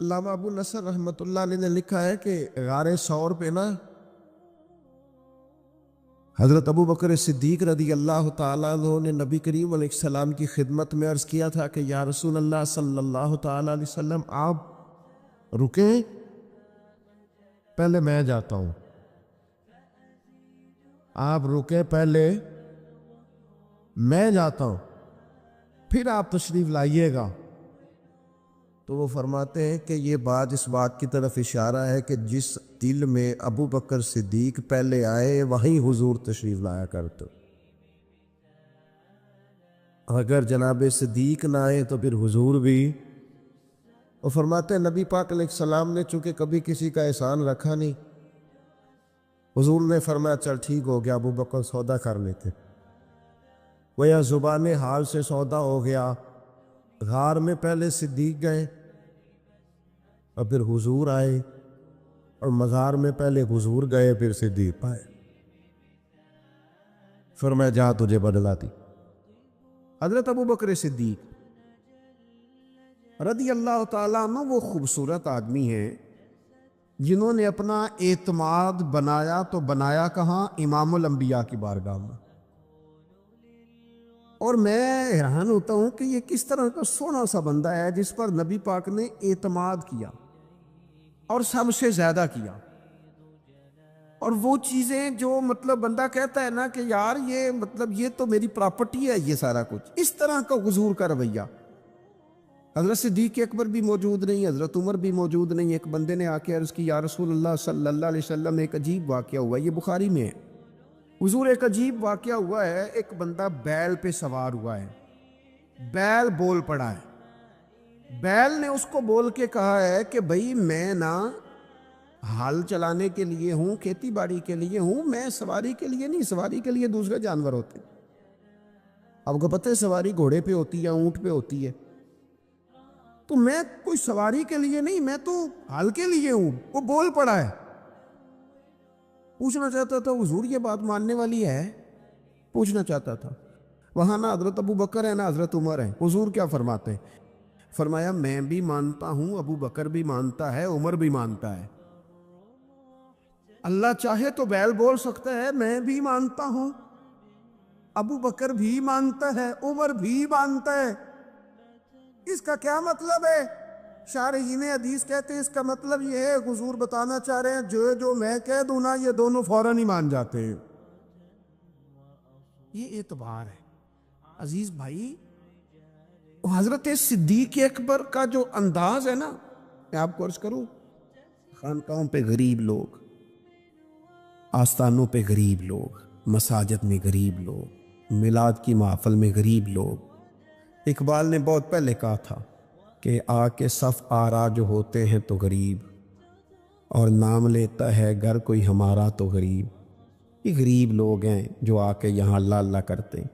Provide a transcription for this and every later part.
علامہ ابو نصر رحمۃ اللہ علیہ نے لکھا ہے کہ غار ثور پہ نا حضرت ابو بکر صدیق رضی اللہ تعالیٰ عنہ نے نبی کریم علیہ السلام کی خدمت میں عرض کیا تھا کہ یا رسول اللہ صلی اللہ تعالیٰ علیہ وسلم آپ رکیں، پہلے میں جاتا ہوں، آپ رکیں پہلے میں جاتا ہوں، پھر آپ تشریف لائیے گا۔ تو وہ فرماتے ہیں کہ یہ بات اس بات کی طرف اشارہ ہے کہ جس دل میں ابو بکر صدیق پہلے آئے وہیں حضور تشریف لایا کرتے، اگر جناب صدیق نہ آئے تو پھر حضور بھی۔ وہ فرماتے ہیں نبی پاک علیہ السلام نے چونکہ کبھی کسی کا احسان رکھا نہیں، حضور نے فرمایا چل ٹھیک ہو گیا، ابو بکر سودا کر لیتے، وہ یا زبان حال سے سودا ہو گیا۔ غار میں پہلے صدیق گئے اور پھر حضور آئے، اور مزار میں پہلے حضور گئے پھر صدیق آئے۔ فرمایا جا تجھے بدلا دی۔ حضرت ابو بکر صدیق رضی اللہ تعالیٰ عنہ وہ خوبصورت آدمی ہیں جنہوں نے اپنا اعتماد بنایا تو بنایا کہاں؟ امام الانبیاء کی بارگاہ میں۔ اور میں حیران ہوتا ہوں کہ یہ کس طرح کا سونا سا بندہ ہے جس پر نبی پاک نے اعتماد کیا اور سب سے زیادہ کیا، اور وہ چیزیں جو مطلب بندہ کہتا ہے نا کہ یار یہ تو میری پراپرٹی ہے، یہ سارا کچھ، اس طرح کا حضور کا رویہ۔ حضرت صدیق اکبر بھی موجود نہیں، حضرت عمر بھی موجود نہیں۔ ایک بندے نے آ کے عرض کی یا رسول اللہ صلی اللہ علیہ وسلم ایک عجیب واقعہ ہوا، یہ بخاری میں ہے، حضور ایک عجیب واقعہ ہوا ہے، ایک بندہ بیل پہ سوار ہوا ہے، بیل بول پڑا ہے، بیل نے اس کو بول کے کہا ہے کہ بھئی میں نا ہل چلانے کے لیے ہوں، کھیتی باڑی کے لیے ہوں، میں سواری کے لیے نہیں، سواری کے لیے دوسرے جانور ہوتے ہیں۔ آپ کو پتہ ہے سواری گھوڑے پہ ہوتی ہے، اونٹ پہ ہوتی ہے، تو میں کوئی سواری کے لیے نہیں، میں تو ہل کے لیے ہوں۔ وہ بول پڑا ہے، پوچھنا چاہتا تھا حضور یہ بات ماننے والی ہے؟ پوچھنا چاہتا تھا۔ وہاں نہ حضرت ابو بکر ہے نہ حضرت عمر ہے۔ حضور کیا فرماتے ہیں؟ فرمایا میں بھی مانتا ہوں، ابو بکر بھی مانتا ہے، عمر بھی مانتا ہے۔ اللہ چاہے تو بیل بول سکتا ہے، میں بھی مانتا ہوں، ابو بکر بھی مانتا ہے، عمر بھی مانتا ہے۔ اس کا کیا مطلب ہے؟ شارحین حدیث کہتے ہیں اس کا مطلب یہ ہے، حضور بتانا چاہ رہے ہیں جو میں کہہ دوں نا یہ دونوں فوراً ہی مان جاتے ہیں۔ یہ اعتبار ہے عزیز بھائی۔ حضرت صدیق اکبر کا جو انداز ہے نا، میں آپ کو عرض کروں، خانقاہوں پہ غریب لوگ، آستانوں پہ غریب لوگ، مساجد میں غریب لوگ، میلاد کی محفل میں غریب لوگ۔ اقبال نے بہت پہلے کہا تھا کہ آ کے صف آرا جو ہوتے ہیں تو غریب، اور نام لیتا ہے گر کوئی ہمارا تو غریب۔ یہ غریب لوگ ہیں جو آ کے یہاں اللہ اللہ کرتے ہیں۔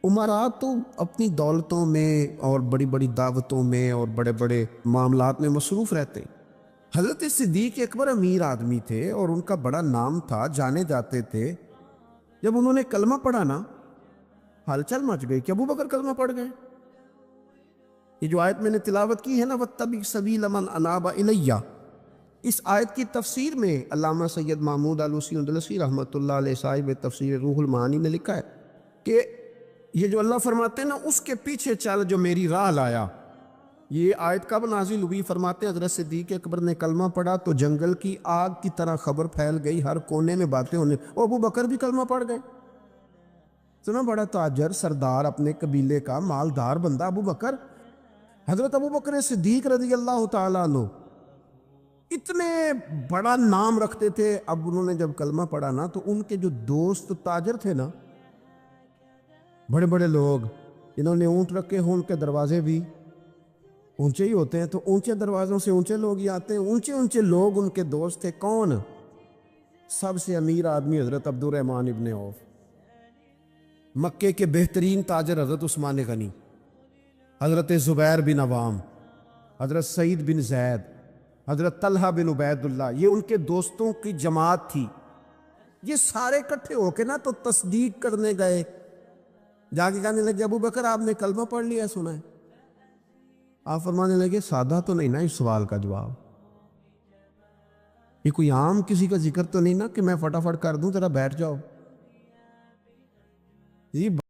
عمراء تو اپنی دولتوں میں اور بڑی بڑی دعوتوں میں اور بڑے بڑے معاملات میں مصروف رہتے ہیں۔ حضرت صدیق اکبر امیر آدمی تھے اور ان کا بڑا نام تھا، جانے جاتے تھے۔ جب انہوں نے کلمہ پڑھا نا، ہلچل مچ گئی کہ ابو بکر کلمہ پڑھ گئے۔ یہ جو آیت میں نے تلاوت کی ہے نا وَاتَّبِعْ سَبِيلَ مَنْ أَنَابَ إِلَيَّ، اس آیت کی تفسیر میں علامہ سید محمود آلوسی اندلسی رحمۃ اللہ علیہ صاحب تفسیر روح المعانی نے لکھا ہے کہ یہ جو اللہ فرماتے ہیں نا اس کے پیچھے چل جو میری راہ لایا، یہ آیت کب نازل ہوئی؟ فرماتے ہیں حضرت صدیق اکبر نے کلمہ پڑھا تو جنگل کی آگ کی طرح خبر پھیل گئی، ہر کونے میں باتیں ہونے، اور ابو بکر بھی کلمہ پڑھ گئے۔ اتنا بڑا تاجر، سردار، اپنے قبیلے کا مالدار بندہ ابو بکر، حضرت ابو بکر صدیق رضی اللہ تعالیٰ عنہ اتنے بڑا نام رکھتے تھے۔ اب انہوں نے جب کلمہ پڑھا نا تو ان کے جو دوست تاجر تھے نا، بڑے بڑے لوگ جنہوں نے اونٹ رکھے ہوں، ان کے دروازے بھی اونچے ہی ہوتے ہیں، تو اونچے دروازوں سے اونچے لوگ ہی آتے ہیں، اونچے اونچے لوگ ان کے دوست تھے۔ کون؟ سب سے امیر آدمی حضرت عبد الرحمن ابن عوف، مکے کے بہترین تاجر حضرت عثمان غنی، حضرت زبیر بن عوام، حضرت سعید بن زید، حضرت طلحہ بن عبید اللہ، یہ ان کے دوستوں کی جماعت تھی۔ یہ سارے اکٹھے ہو کے نا تو تصدیق کرنے گئے، جا کے کہنے لگے ابو بکر آپ نے کلمہ پڑھ لیا، سنا ہے؟ آپ فرمانے لگے سادہ تو نہیں نا اس سوال کا جواب، یہ کوئی عام کسی کا ذکر تو نہیں نا کہ میں فٹافٹ کر دوں ذرا بیٹھ جاؤ. یہ